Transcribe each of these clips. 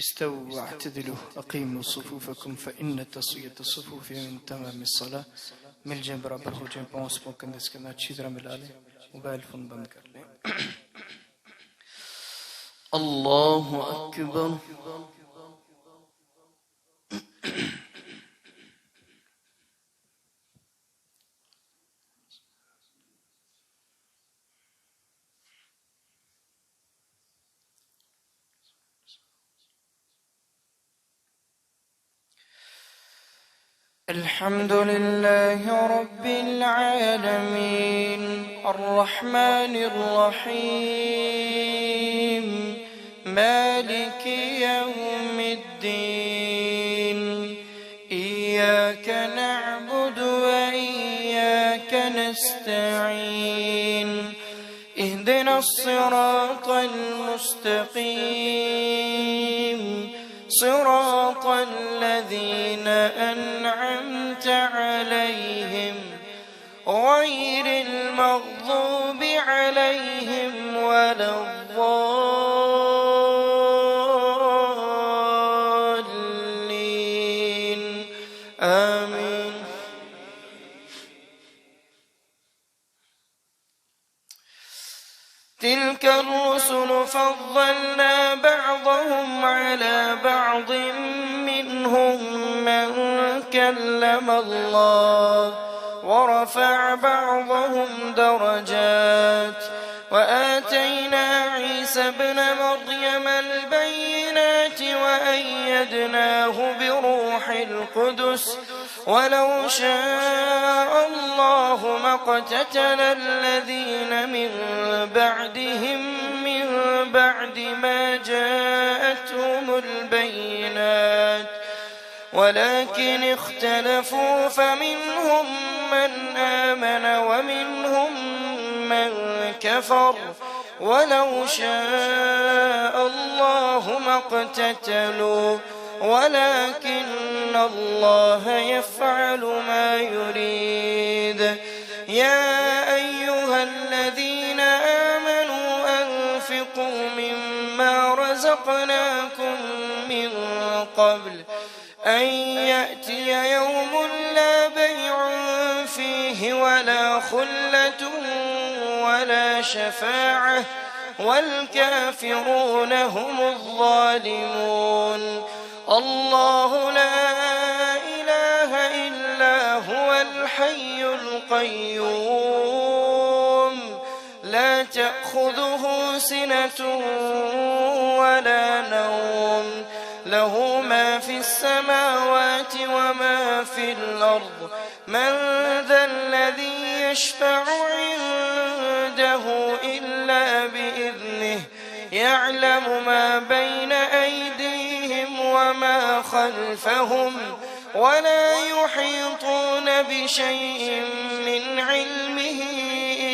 استووا واعتدلوا أقيموا صفوفكم فإن تسوية الصفوف من تمام الصلاة. मिल जाए बराबर हो जाए, पाँव स्पोक कंधे इसके अंदर अच्छी तरह मिला लें, मोबाइल फोन बंद कर लें. अल्लाहु अकबर. الحمد لله رب العالمين الرحمن الرحيم مالك يوم الدين إياك نعبد وإياك نستعين اهدنا الصراط المستقيم صراط الذين أنعمت عليهم غير المغضوب عليهم ولا الضالين آمين. تلك الرسل فضلنا بعضهم على بعض منهم من كلم الله ورفع بعضهم درجات وآتينا عيسى ابن مريم البينات وأيدناه بروح القدس ولو شاء الله ما اقتتل الذين من بعدهم من بعد ما جاءتهم البينات ولكن اختلفوا فمنهم من آمن ومنهم من كفر ولو شاء الله ما اقتتلوا ولكن الله يفعل ما يريد. يا أيها الذين آمنوا أنفقوا مما رزقناكم من قبل أن يأتي يوم لا بيع فيه ولا خلة ولا شفاعة والكافرون هم الظالمون. الله لا إله إلا هو الحي القيوم لا تأخذه سنة ولا نوم له ما في السماوات وما في الأرض من ذا الذي يشفع عنده إلا بإذنه يعلم ما بين أيديهم وما خلفهم ولا يحيطون بشيء من علمه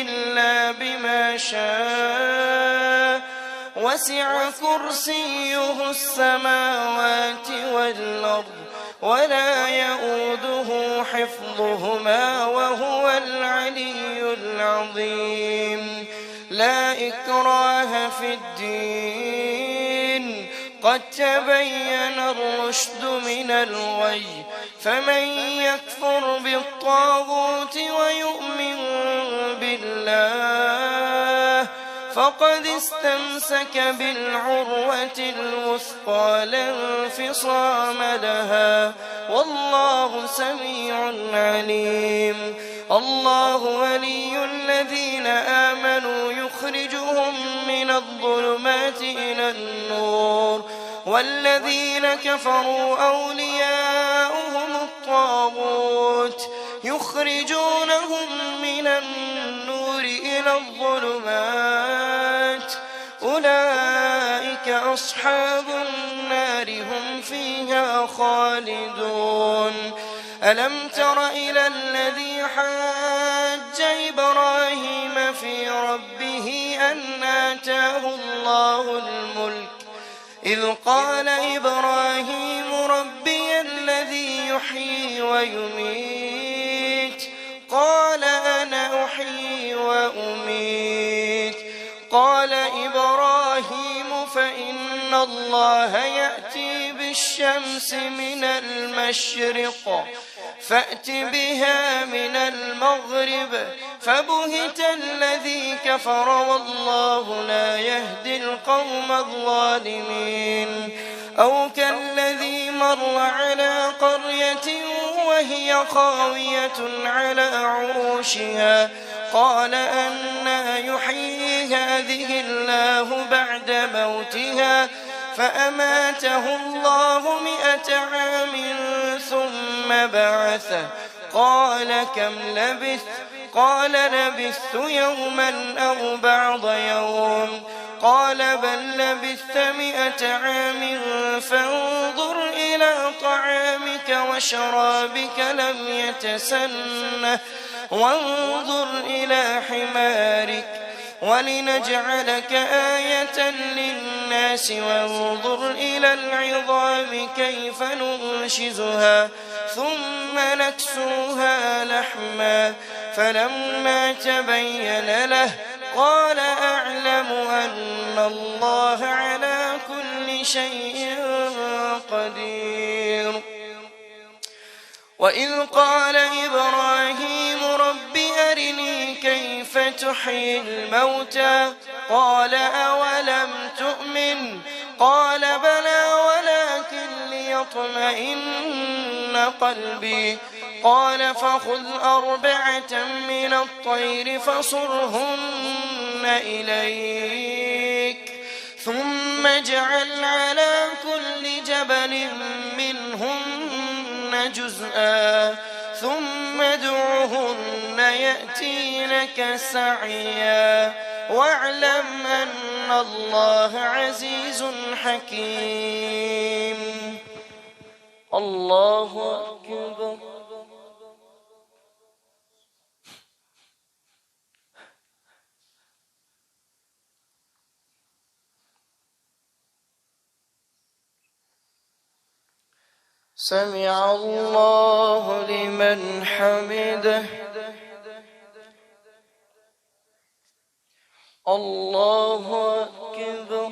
إلا بما شاء وسع كرسيه السماوات والأرض ولا يؤوده حفظهما وهو العلي العظيم. لا إكراه في الدين قد تبين الرشد من الغي فمن يكفر بالطاغوت ويؤمن بالله فقد استمسك بالعروة الوثقى لا انفصام لها والله سميع عليم. الله ولي الذين آمنوا يخرجهم من الظلمات إلى النور والذين كفروا أولياؤهم الطاغوت يخرجونهم من النور إلى الظلمات أولئك أصحاب النار هم فيها خالدون. ألم تر إلى الذي حاج إبراهيم في ربه أن آتاه الله الملك إذ قال إبراهيم ربي الذي يحيي ويميت قال أنا أحيي وأميت قال إبراهيم فإن أن الله يأتي بالشمس من المشرق فأت بها من المغرب فبهت الذي كفر والله لا يهدي القوم الظالمين. أو كالذي مر على قرية وهي خاوية على عروشها قال أنى يحيي هذه الله بعد موتها فأماته الله 100 عام ثم بعثه قال كم لبثت قال لبثت يوما أو بعض يوم قال بل لبثت 100 عام فانظر إلى طعامك وشرابك لم يتسنه وانظر إلى حمارك ولنجعلك آية للناس وانظر إلى العظام كيف ننشزها ثم نكسوها لحما فلما تبين له قال أعلم أن الله على كل شيء قدير. وإذ قال إبراهيم رب أرني كيف تحيي الموتى قال أولم تؤمن قال بلى ولكن ليطمئن قلبي قال فخذ 4 من الطير فصرهن إليك ثم اجعل على كل جبل منهن جزءا ثم ادعهن يأتينك سعيا واعلم أن الله عزيز حكيم. الله أكبر. سمع الله لمن حمده. الله أكبر.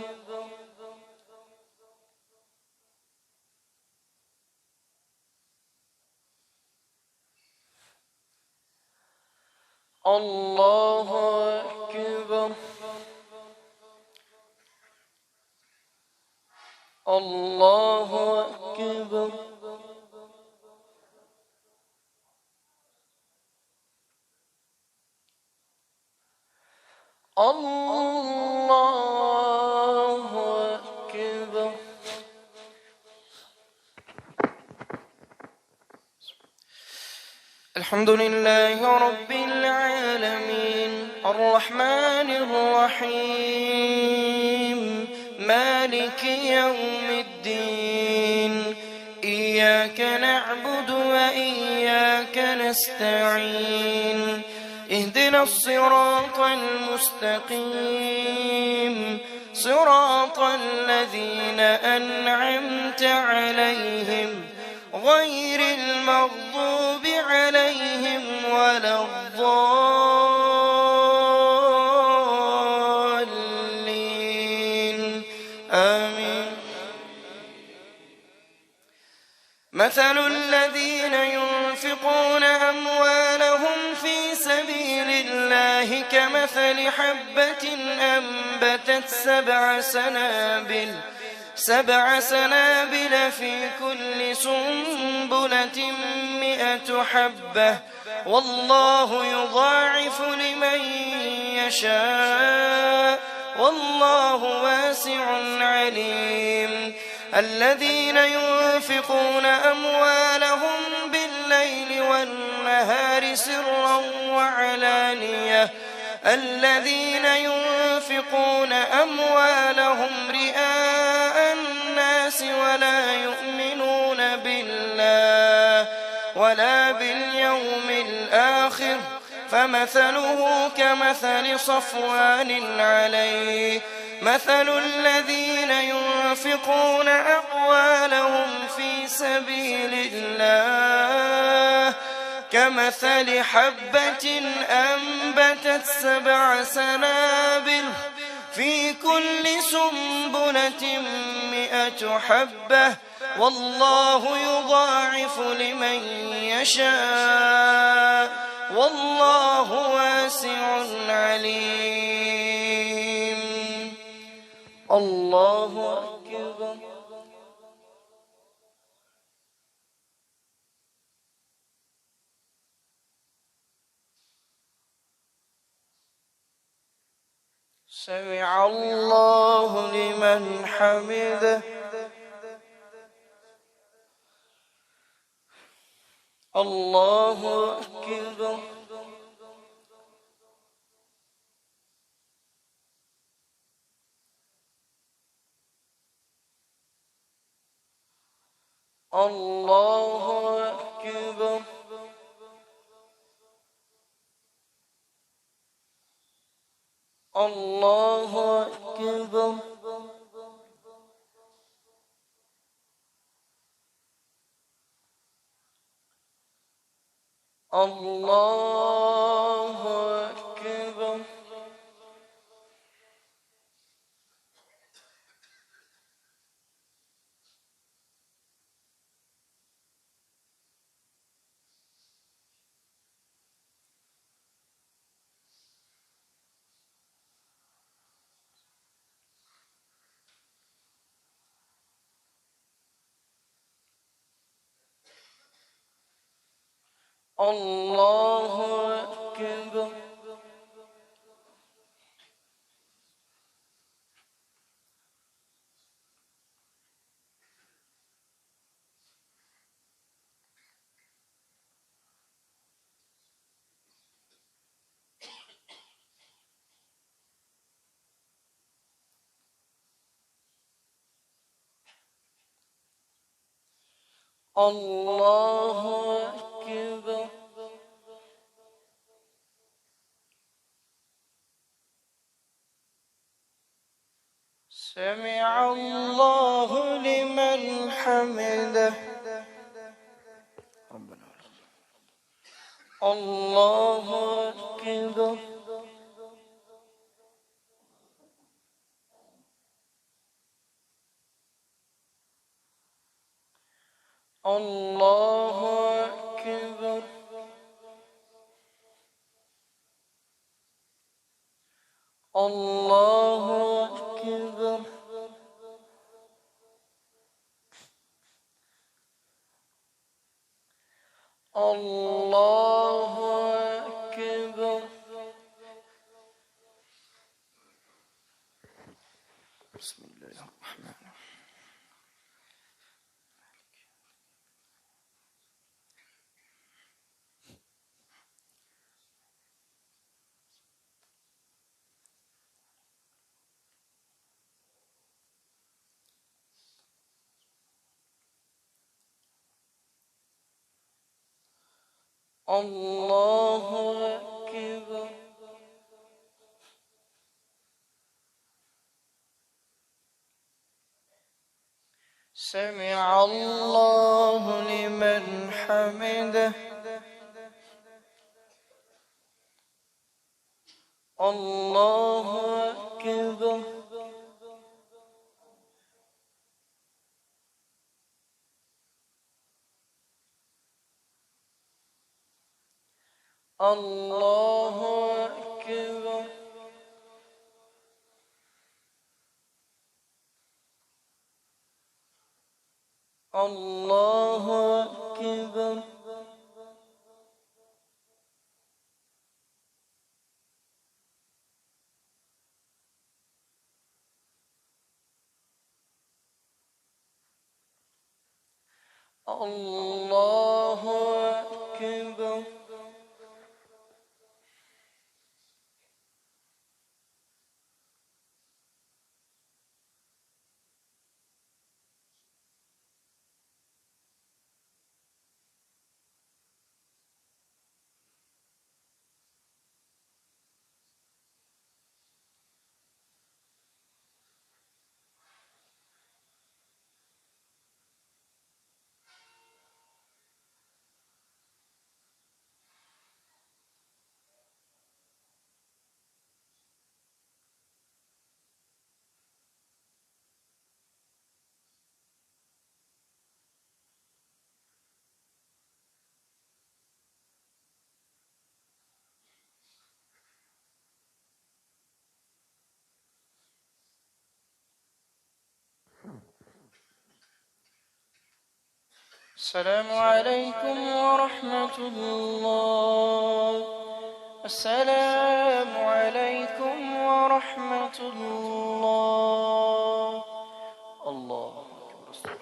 الله أكبر. الله أكبر. الله أكبر. الحمد لله رب العالمين الرحمن الرحيم مالك يوم الدين إياك نعبد وإياك نستعين اهدنا الصراط المستقيم صراط الذين أنعمت عليهم غير المغضوب عليهم ولا الضالين آمين. مثل الذين ينفقون أموالهم في سبيل الله كمثل حبة أنبتت 7 سنابل في كل سنبلة 100 حبة والله يضاعف لمن يشاء والله واسع عليم. الذين ينفقون أموالهم بالليل والنهار سرا وعلانية الذين ينفقون أموالهم رئاء الناس ولا يؤمنون بالله ولا باليوم الآخر فمثله كمثل صفوان عليه مثل الذين ينفقون أموالهم في سبيل الله كمثل حبة أنبتت 7 سنابل في كل سنبلة سنبلة 100 حبة والله يضاعف لمن يشاء والله واسع عليم. الله أكبر. سمع الله لمن حمده. الله أكبر. الله أكبر. الله أكبر. الله أكبر. الله أكبر. الله أكبر. سمع الله لمن حمده. ربنا الله أكبر. الله أكبر. الله أكبر. الله أكبر. بسم الله الرحمن الرحيم. الله أكبر. سمع الله لمن حمده. الله أكبر. الله أكبر. الله أكبر. الله أكبر. السلام عليكم ورحمة الله. السلام عليكم ورحمة الله. الله أكبر.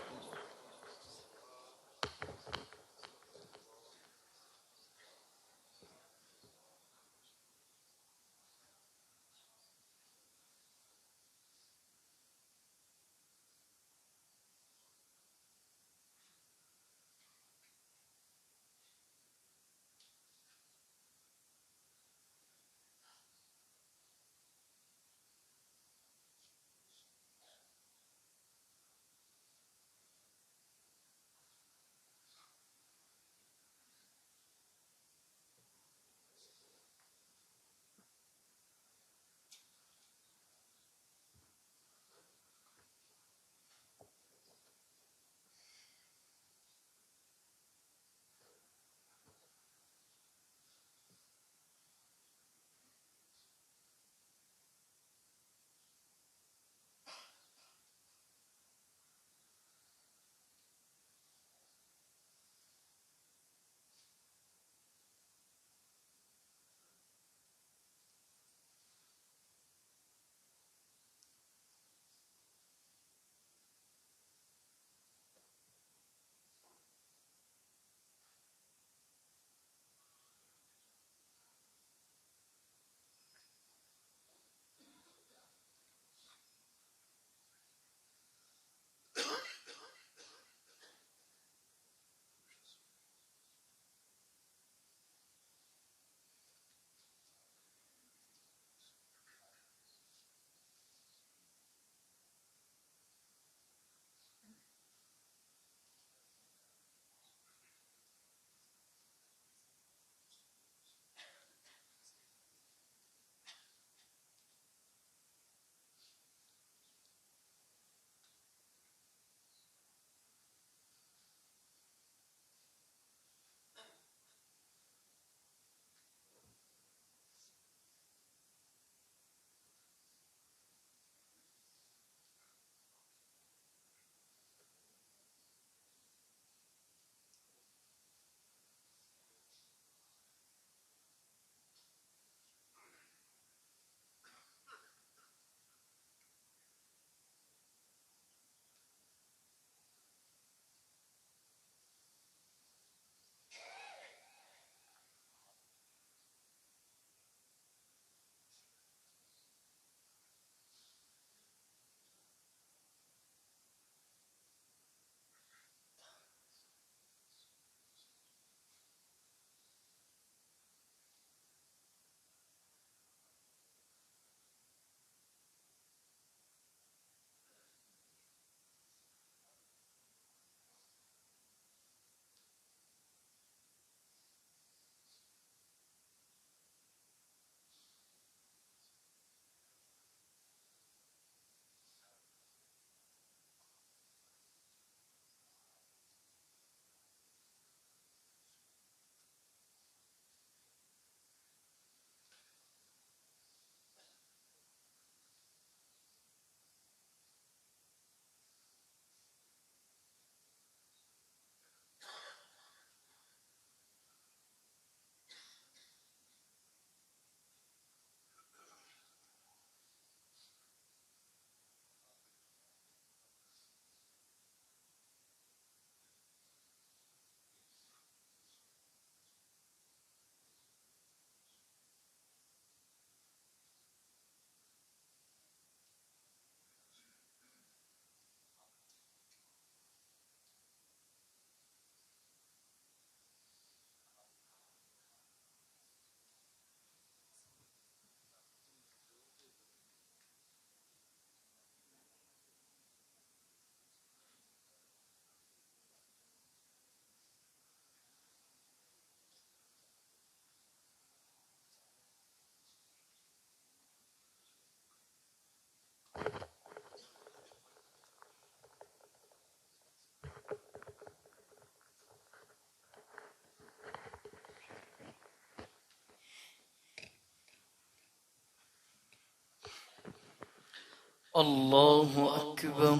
الله أكبر.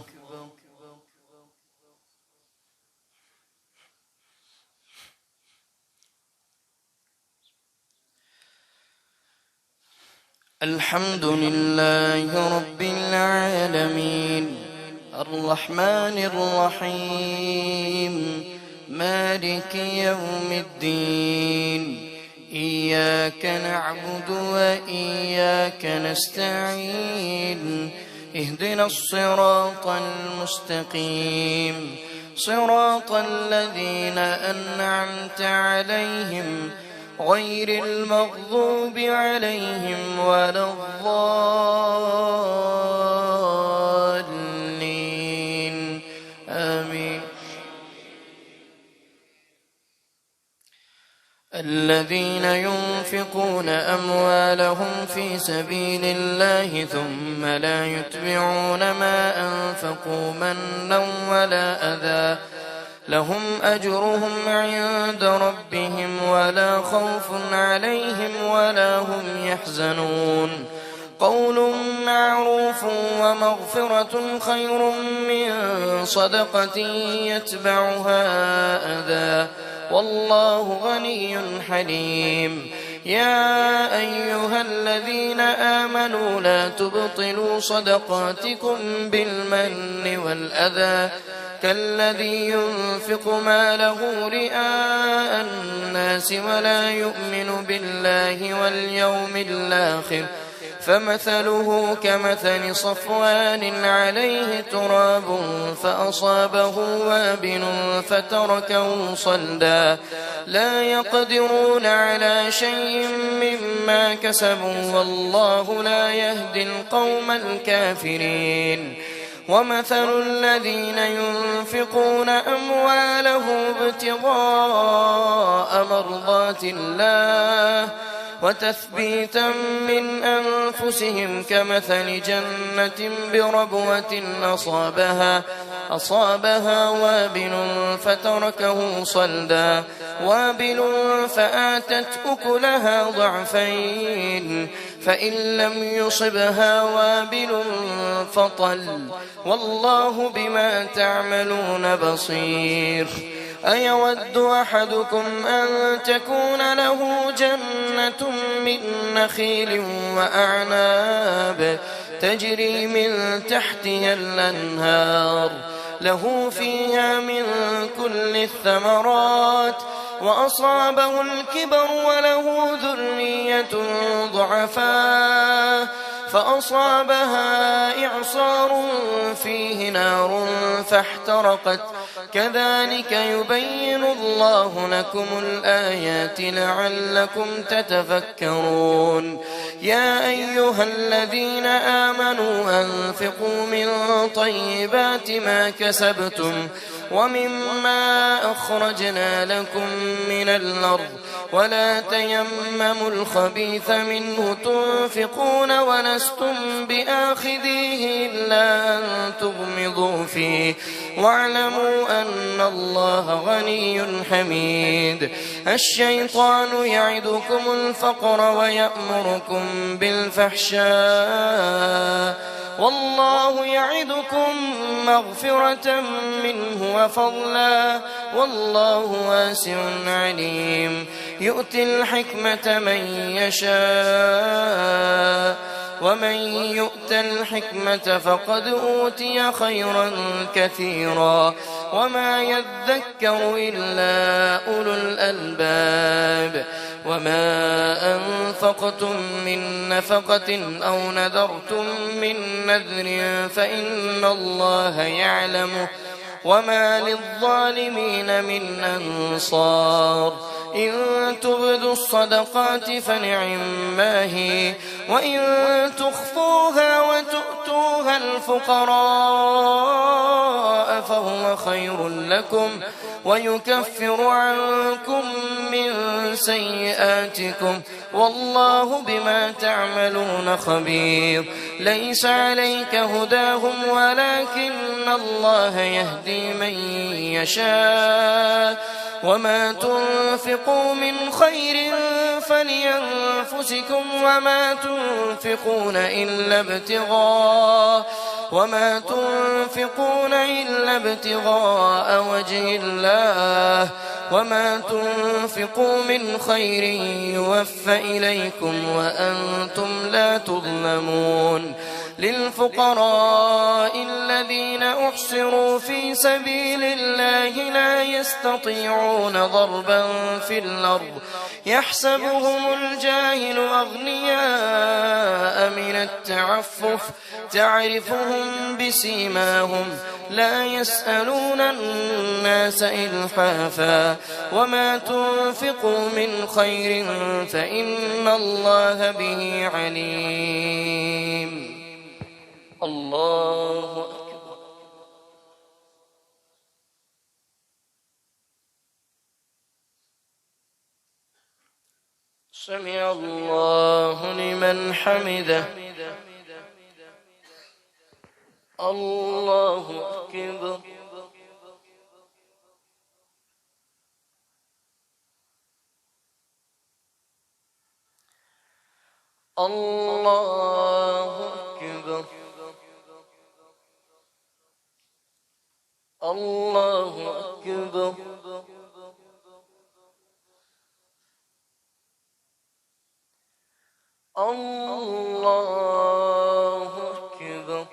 الحمد لله رب العالمين الرحمن الرحيم مالك يوم الدين إياك نعبد وإياك نستعين اهدنا الصراط المستقيم صراط الذين أنعمت عليهم غير المغضوب عليهم ولا الضالين آمين. الذين ينفقون أموالهم في سبيل الله ثم لا يتبعون ما أنفقوا منا ولا أذى لهم أجرهم عند ربهم ولا خوف عليهم ولا هم يحزنون قول معروف ومغفرة خير من صدقة يتبعها أذى والله غني حليم. يا أيها الذين آمنوا لا تبطلوا صدقاتكم بالمن والأذى كالذي ينفق ماله رئاء الناس ولا يؤمن بالله واليوم الآخر فمثله كمثل صفوان عليه تراب فأصابه وابل فتركه صلدا لا يقدرون على شيء مما كسبوا والله لا يهدي القوم الكافرين. ومثل الذين ينفقون أموالهم ابتغاء مرضات الله وتثبيتا من أنفسهم كمثل جنة بربوة أصابها وابل فتركه صلدا وابل فآتت أكلها ضعفين فإن لم يصبها وابل فطل والله بما تعملون بصير. أيود أحدكم أن تكون له جنة من نخيل وأعناب تجري من تحتها الأنهار له فيها من كل الثمرات وأصابه الكبر وله ذرية ضعفاء فأصابها إعصار فيه نار فاحترقت كذلك يبين الله لكم الآيات لعلكم تتفكرون. يا أيها الذين آمنوا أنفقوا من طيبات ما كسبتم ومما أخرجنا لكم من الأرض ولا تيمموا الخبيث منه تنفقون ولستم بآخذيه إلا أن تغمضوا فيه واعلموا أن الله غني حميد. الشيطان يعدكم الفقر ويأمركم بالفحشاء والله يعدكم مغفرة منه وفضلا والله واسع عليم. يؤتي الحكمة من يشاء ومن يؤت الحكمة فقد أوتي خيرا كثيرا وما يذكر إلا أولو الألباب. وما أنفقتم من نفقة أو نذرتم من نذر فإن الله يعلمه وما للظالمين من أنصار. إن تبدوا الصدقات فنعما هي وإن تخفوها وتؤتوها الفقراء فهو خير لكم ويكفر عنكم من سيئاتكم والله بما تعملون خبير. ليس عليك هداهم ولكن الله يهدي من يشاء وما تنفقوا من خير فلينفسكم وما تنفقون إلا وما تنفقون إلا ابتغاء وجه الله وما تنفقوا من خير يوفى إليكم وأنتم لا تظلمون للفقراء الذين أحصروا في سبيل الله لا يستطيعون ضربا في الأرض يحسبهم الجاهل أغنياء من التعفف تعرفهم بسيماهم لا يسألون الناس إلحافا وما تنفقوا من خير فإن الله به عليم. الله أكبر. سمع الله لمن حمده. الله أكبر. الله أكبر. الله أكبر. الله أكبر.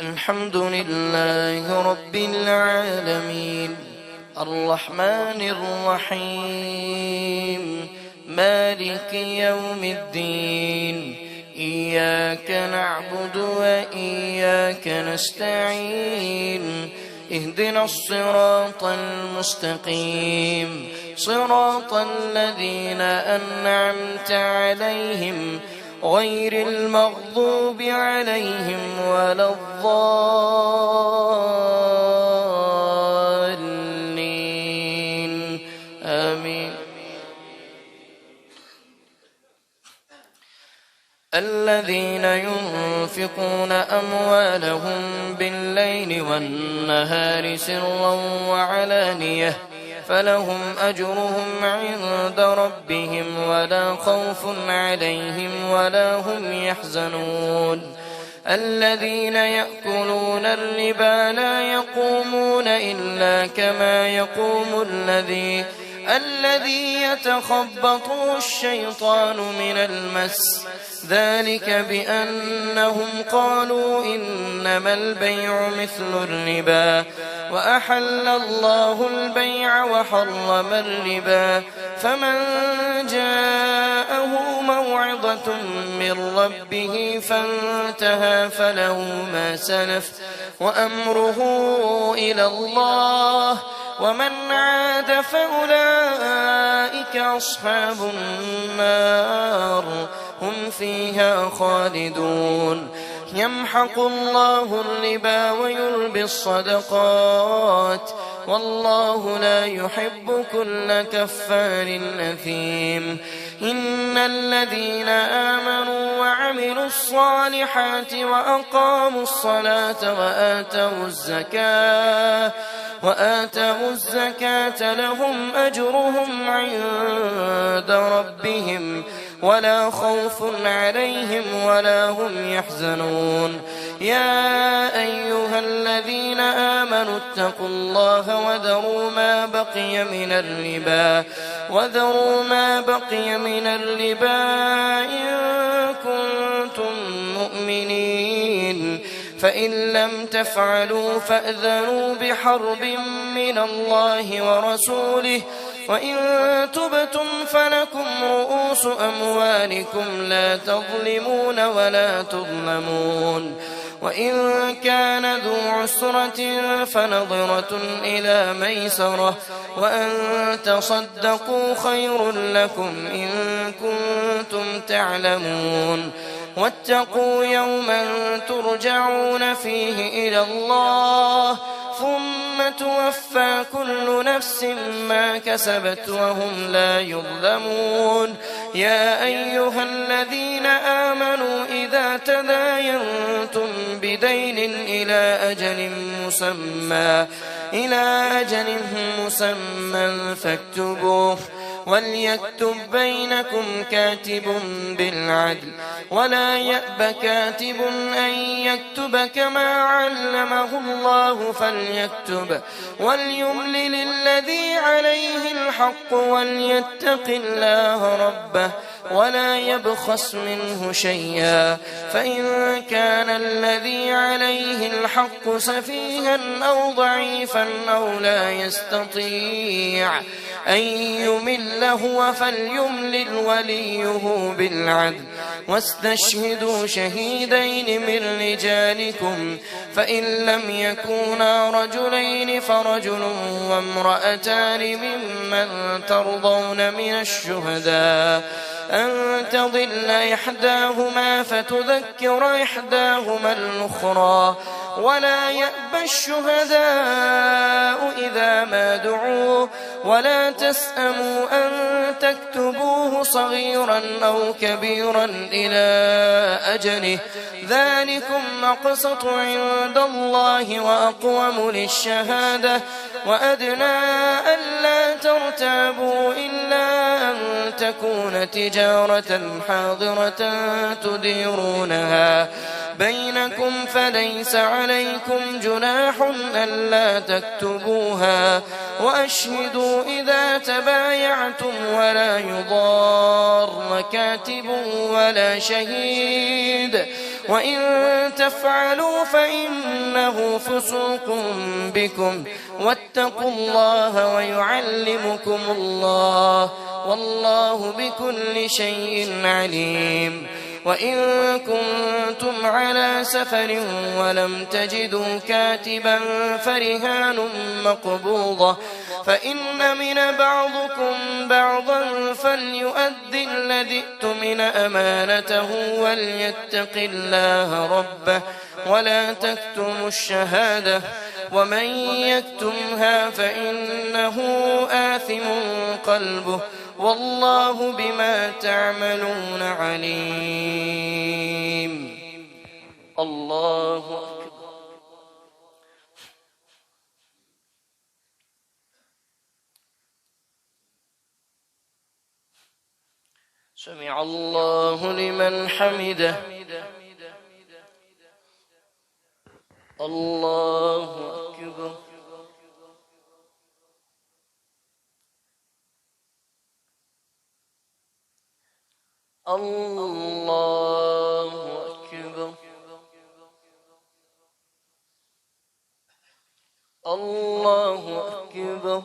الحمد لله رب العالمين الرحمن الرحيم مالك يوم الدين إياك نعبد وإياك نستعين اهدنا الصراط المستقيم صراط الذين أنعمت عليهم غير المغضوب عليهم ولا الضالين آمين. الذين ينفقون أموالهم بالليل والنهار سرا وعلانية فلهم أجرهم عند ربهم ولا خوف عليهم ولا هم يحزنون. الذين يأكلون الربا لا يقومون إلا كما يقوم الذي يتخبطه الشيطان من المس ذلك بأنهم قالوا إنما البيع مثل الربا وأحل الله البيع وحرم الربا فمن جاءه موعظة من ربه فانتهى فله ما سلف وأمره إلى الله ومن عاد فأولئك أصحاب النار هم فيها خالدون. يمحق الله الربا ويربي الصدقات والله لا يحب كل كفار أثيم. إن الذين آمنوا وعملوا الصالحات وأقاموا الصلاة وآتوا الزكاة لهم أجرهم عند ربهم ولا خوف عليهم ولا هم يحزنون. يا أيها الذين آمنوا اتقوا الله وذروا ما بقي من الربا إن كنتم مؤمنين فإن لم تفعلوا فأذنوا بحرب من الله ورسوله وإن تبتم فلكم رؤوس أموالكم لا تظلمون ولا تظلمون. وإن كان ذو عسرة فنظرة إلى ميسرة وأن تصدقوا خير لكم إن كنتم تعلمون. واتقوا يوما ترجعون فيه إلى الله ثم توفى كل نفس ما كسبت وهم لا يظلمون. يا أيها الذين آمنوا إذا تداينتم بدين إلى أجل مسمى فاكتبوه وليكتب بينكم كاتب بالعدل ولا يأب كاتب أن يكتب كما علمه الله فليكتب وليملل الذي عليه الحق وليتق الله ربه ولا يبخس منه شيئا فإن كان الذي عليه الحق سفيها أو ضعيفا أو لا يستطيع أن يمل هو فليملل وليه بالعدل واستشهدوا شهيدين من رجالكم فإن لم يكونا رجلين فرجل وامرأتان ممن ترضون من الشهداء أن تضل إحداهما فتذكر إحداهما الأخرى ولا يأبى الشهداء إذا ما دعوا ولا تسأموا أن تكتبوه صغيرا أو كبيرا إلى أجله ذلكم أقسط عند الله وأقوم للشهادة وأدنى ألا ترتابوا إلا أن تكون تجارة حاضرة تديرونها بينكم فليس عليكم جناح ألا تكتبوها وأشهدوا إذا تبايعتم ولا يضار كاتب ولا شهيد وإن تفعلوا فإنه فسوق بكم واتقوا الله ويعلمكم الله والله بكل شيء عليم وإن كنتم على سفر ولم تجدوا كاتبا فرهان مقبوضة فإن أمن بعضكم بعضا فليؤدي الذي اؤتمن أمانته وليتق الله ربه ولا تكتموا الشهادة ومن يكتمها فإنه آثم قلبه والله بما تعملون عليم. الله أكبر. سمع الله لمن حمده. الله أكبر. الله أكبر. الله أكبر.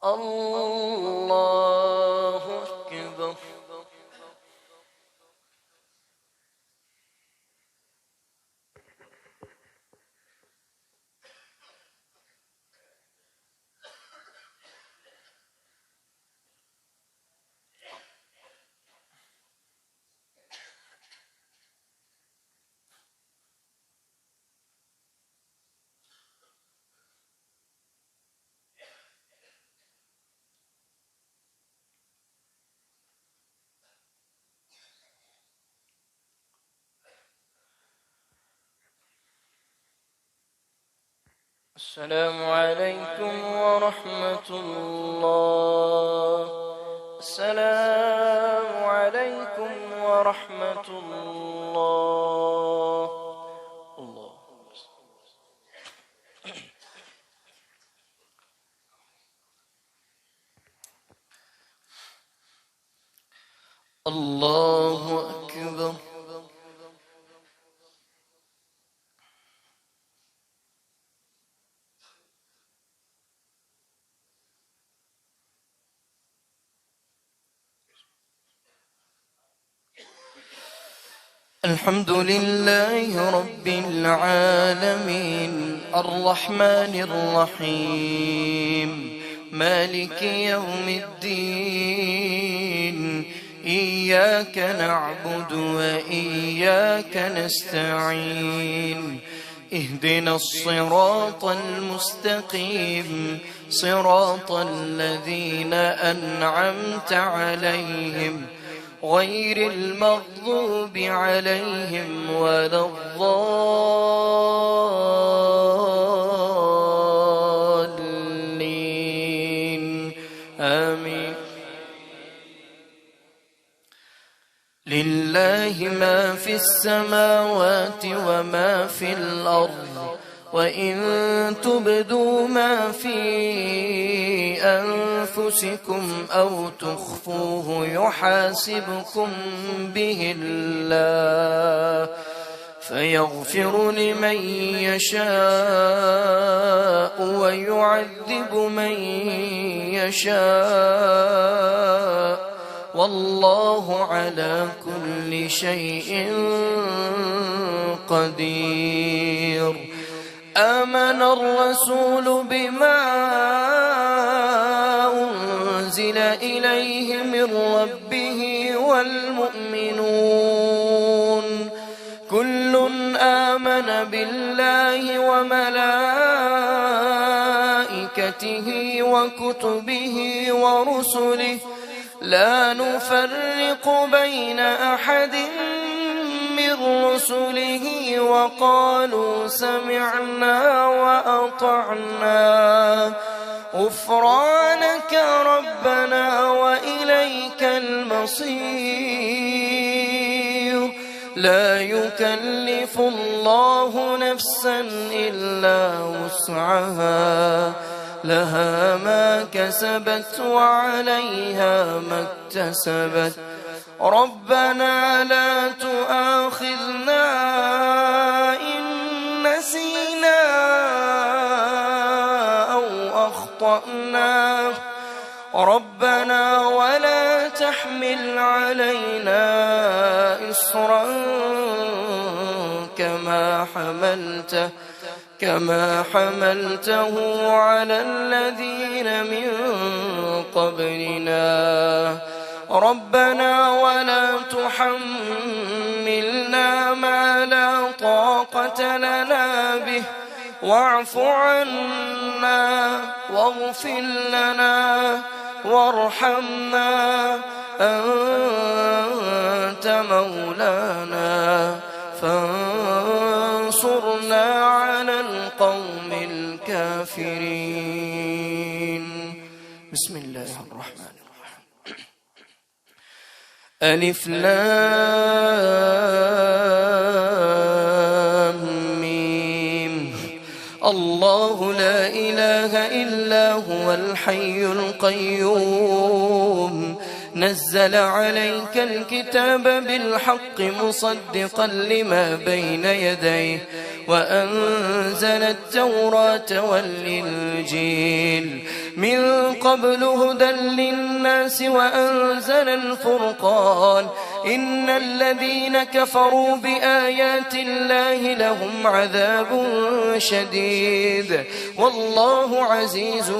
الله أكبر. السلام عليكم ورحمة الله. السلام عليكم ورحمة الله. الله أكبر. الحمد لله رب العالمين الرحمن الرحيم مالك يوم الدين إياك نعبد وإياك نستعين اهدنا الصراط المستقيم صراط الذين أنعمت عليهم غير المغضوب عليهم ولا الضالين آمين. لله ما في السماوات وما في الأرض وإن تبدوا ما في أنفسكم أو تخفوه يحاسبكم به الله فيغفر لمن يشاء ويعذب من يشاء والله على كل شيء قدير. آمن الرسول بما أنزل إليه من ربه والمؤمنون كل آمن بالله وملائكته وكتبه ورسله لا نفرق بين أحد من رسله وقالوا سمعنا وأطعنا غفرانك ربنا وإليك المصير. لا يكلف الله نفسا إلا وسعها لها ما كسبت وعليها ما اكتسبت ربنا لا تؤاخذنا إن نسينا أو أخطأنا ربنا ولا تحمل علينا إصرا كما حملته على الذين من قبلنا ربنا ولا تحملنا ما لا طاقة لنا به واعف عنا واغفر لنا وارحمنا أنت مولانا فانصرنا على القوم الكافرين. بسم الله الرحمن ألف لام ميم الله لا إله إلا هو الحي القيوم نزل عليك الكتاب بالحق مصدقا لما بين يديه وأنزل التوراة والإنجيل من قبل هدى للناس وأنزل الفرقان إن الذين كفروا بآيات الله لهم عذاب شديد والله عزيز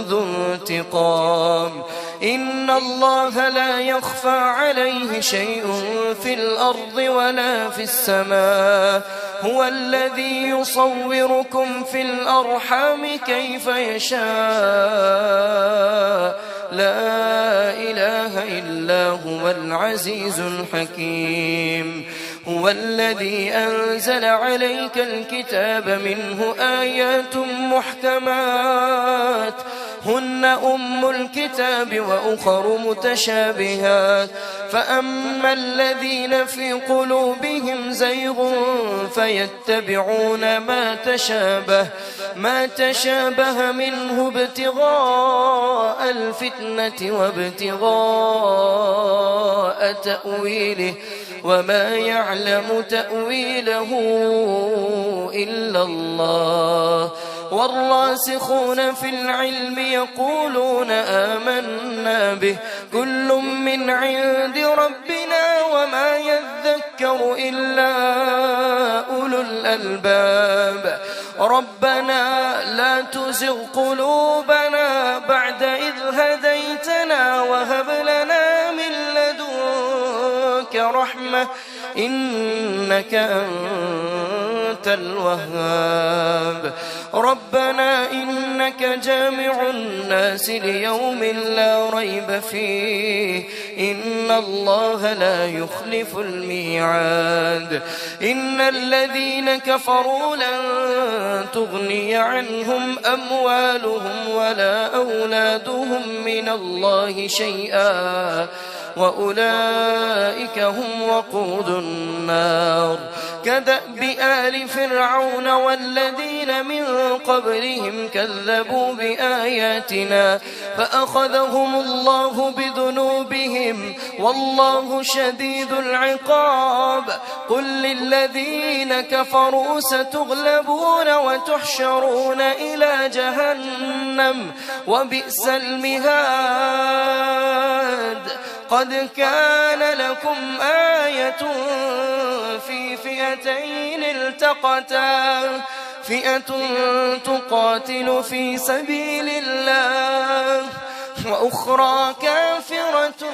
ذو انتقام. إن الله لا يخفى عليه شيء في الأرض ولا في السماء هو الذي يصوركم في الأرحام كيف يشاء لا إله إلا هو العزيز الحكيم. هو الذي أنزل عليك الكتاب منه آيات محكمات هن أم الكتاب وأخر متشابهات فأما الذين في قلوبهم زيغ فيتبعون ما تشابه منه ابتغاء الفتنة وابتغاء تأويله وما يعلم تأويله إلا الله والراسخون في العلم يقولون آمنا به كل من عند ربنا وما يذكر إلا أولو الألباب. ربنا لا تزغ قلوبنا بعد إذ هديتنا وهب لنا من لدنك رحمة إنك أنت أنت الوهاب. ربنا إنك جامع الناس ليوم لا ريب فيه إن الله لا يخلف الميعاد. إن الذين كفروا لن تغني عنهم أموالهم ولا أولادهم من الله شيئا وأولئك هم وقود النار. كدأب آل فرعون والذين من قبلهم كذبوا بآياتنا فأخذهم الله بذنوبهم والله شديد العقاب. قل للذين كفروا ستغلبون وتحشرون إلى جهنم وبئس المهاد. قد كان لكم آية في فئتين التقتا فئة تقاتل في سبيل الله وأخرى كافرة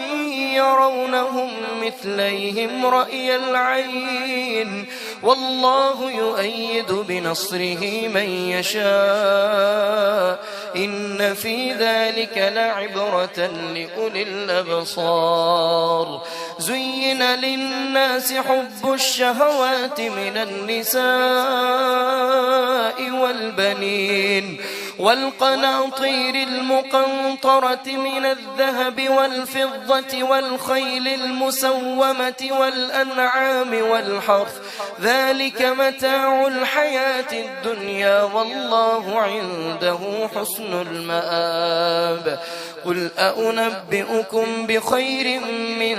يرونهم مثليهم رأي العين والله يؤيد بنصره من يشاء إن في ذلك لعبرة لأولي الأبصار. زين للناس حب الشهوات من النساء والبنين والقناطير المقنطرة من الذهب والفضة والخيل المسومة والأنعام والحرث ذلك متاع الحياة الدنيا والله عنده حسن المآب. قل أنبئكم بخير من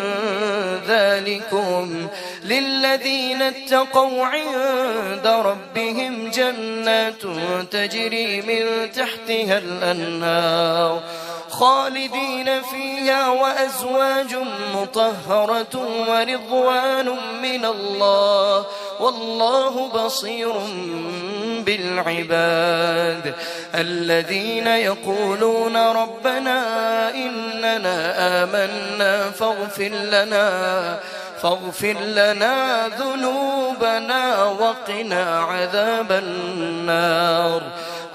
ذلكم للذين اتقوا عند ربهم جنات تجري من تحتها الأنهار خالدين فيها وأزواج مطهرة ورضوان من الله والله بصير بالعباد. الذين يقولون ربنا إننا آمنا فاغفر لنا ذنوبنا وقنا عذاب النار.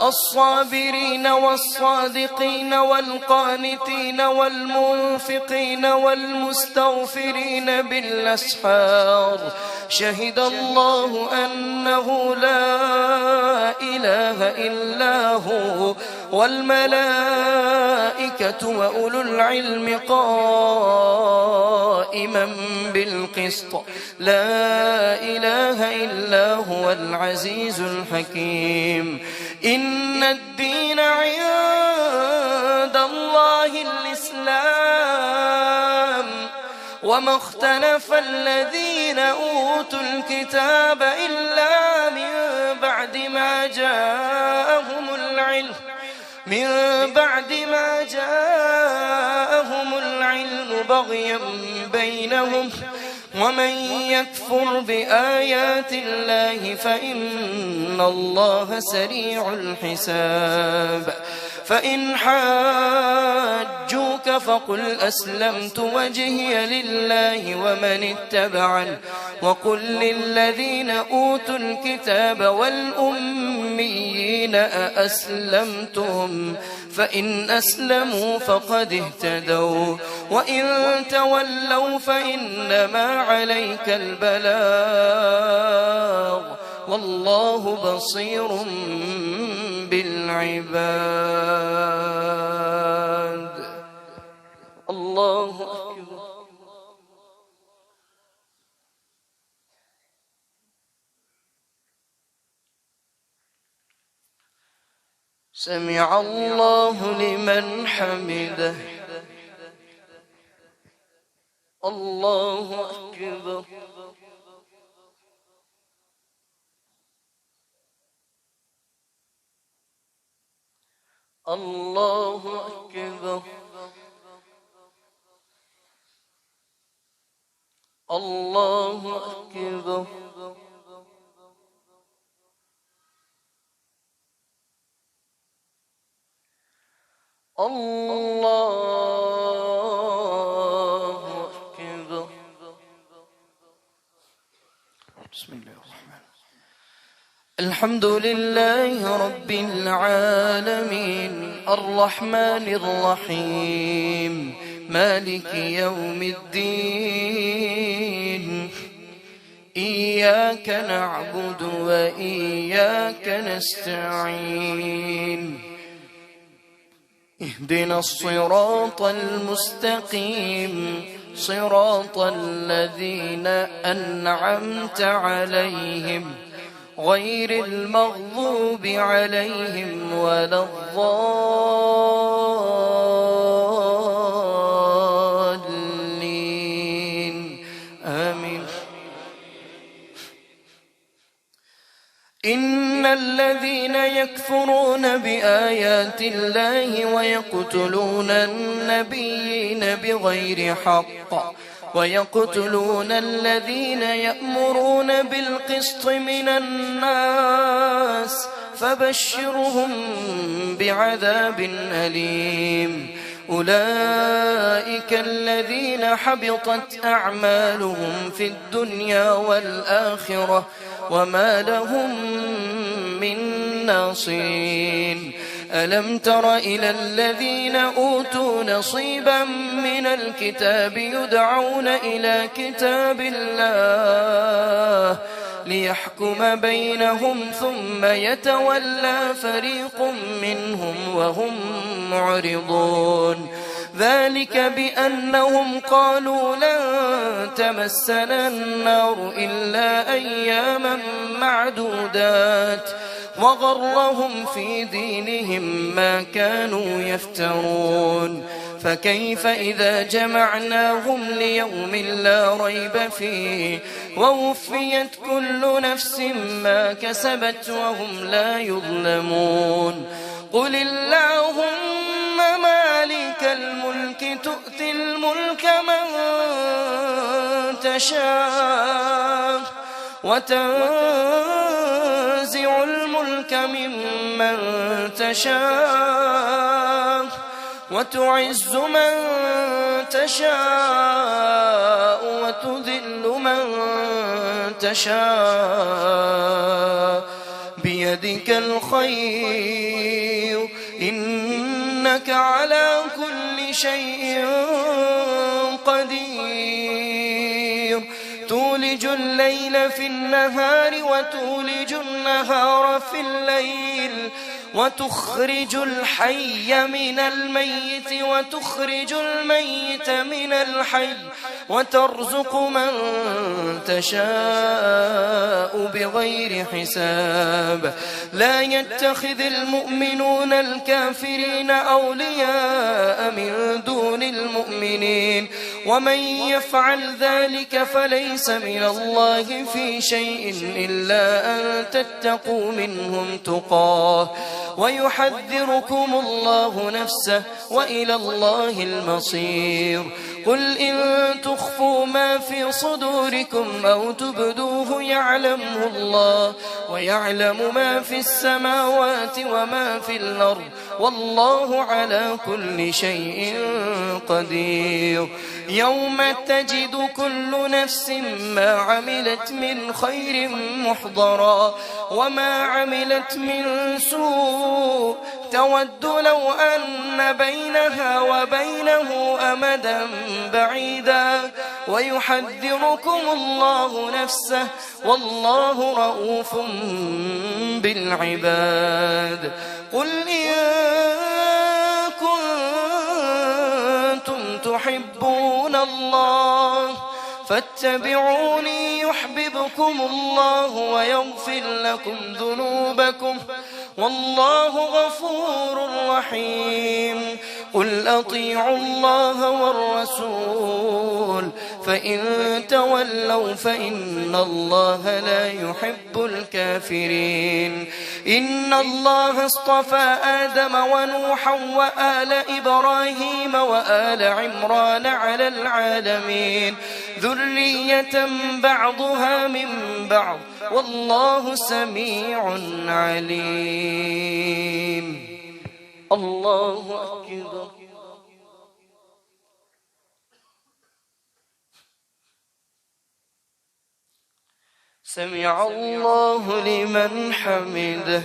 الصابرين والصادقين والقانتين والمنفقين والمستغفرين بالأسحار شهد الله أنه لا إله إلا هو والملائكة وأولو العلم قائما بالقسط لا إله إلا هو العزيز الحكيم. إن الدين عند الله الإسلام وما اختلف الذين أوتوا الكتاب إلا من بعد ما جاءهم العلم بغيا بينهم ومن يكفر بآيات الله فإن الله سريع الحساب. فإن حاجوك فقل أسلمت وجهي لله ومن اتبعني وقل للذين أوتوا الكتاب والأميين أأسلمتم فإن أسلموا فقد اهتدوا وإن تولوا فإنما عليك البلاغ والله بصير بالعباد. الله أكبر. سمع الله لمن حمده. الله أكبر. الله أكبر. الله أكبر. الله أكبر. بسم الله الرحمن الرحيم. الحمد لله رب العالمين الرحمن الرحيم مالك يوم الدين إياك نعبد وإياك نستعين اهدنا الصراط المستقيم صراط الذين أنعمت عليهم غير المغضوب عليهم ولا الضالين آمين. إن الذين يكفرون بآيات الله ويقتلون النبيين بغير حق ويقتلون الذين يأمرون بالقسط من الناس فبشرهم بعذاب أليم. أولئك الذين حبطت أعمالهم في الدنيا والآخرة وما لهم من ناصرين. ألم تر إلى الذين أوتوا نصيبا من الكتاب يدعون إلى كتاب الله ليحكم بينهم ثم يتولى فريق منهم وهم معرضون. ذلك بأنهم قالوا لن تمسنا النار إلا أياما معدودات وغرهم في دينهم ما كانوا يفترون. فكيف إذا جمعناهم ليوم لا ريب فيه ووفيت كل نفس ما كسبت وهم لا يظلمون. قل اللهم مالك الملك تؤتي الملك من تشاء وتنزع الملك ممن تشاء وتعز من تشاء وتذل من تشاء بيدك الخير إنك على كل شيء قدير. تولج الليل في النهار وتولج النهار في الليل وتخرج الحي من الميت وتخرج الميت من الحي وترزق من تشاء بغير حساب. لا يتخذ المؤمنون الكافرين أولياء من دون المؤمنين ومن يفعل ذلك فليس من الله في شيء إلا أن تتقوا منهم تقاه ويحذركم الله نفسه وإلى الله المصير. قل إن تخفوا ما في صدوركم أو تبدوه يعلمه الله ويعلم ما في السماوات وما في الأرض والله على كل شيء قدير. يوم تجد كل نفس ما عملت من خير محضرا وما عملت من سوء تود لو أن بينها وبينه أمدا بعيدا ويحذركم الله نفسه والله رؤوف بالعباد. قل إن كنتم تحبون الله فاتبعوني يحببكم الله ويغفر لكم ذنوبكم والله غفور رحيم. قل أطيعوا الله والرسول فإن تولوا فإن الله لا يحب الكافرين. إن الله اصطفى آدم ونوحا وآل إبراهيم وآل عمران على العالمين ذرية بعضها من بعض والله سميع عليم. الله أكبر. سمع الله لمن حمده.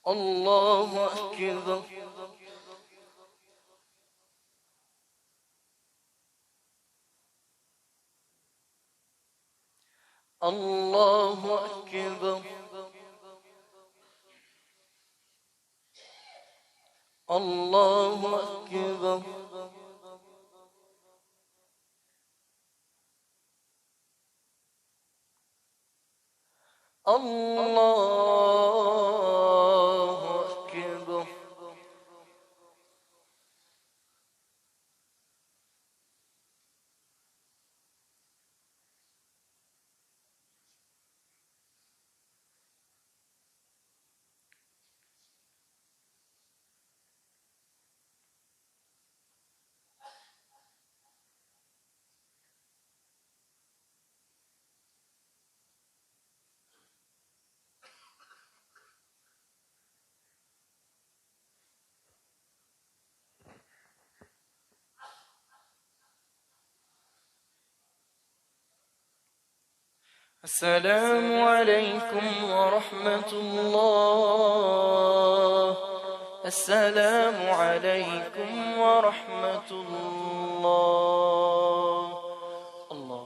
الله أكبر. الله أكبر. الله أكبر. الله أكبر. السلام عليكم ورحمة الله. السلام عليكم ورحمة الله. الله.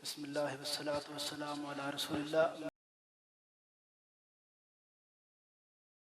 بسم الله والصلاة والسلام على رسول الله.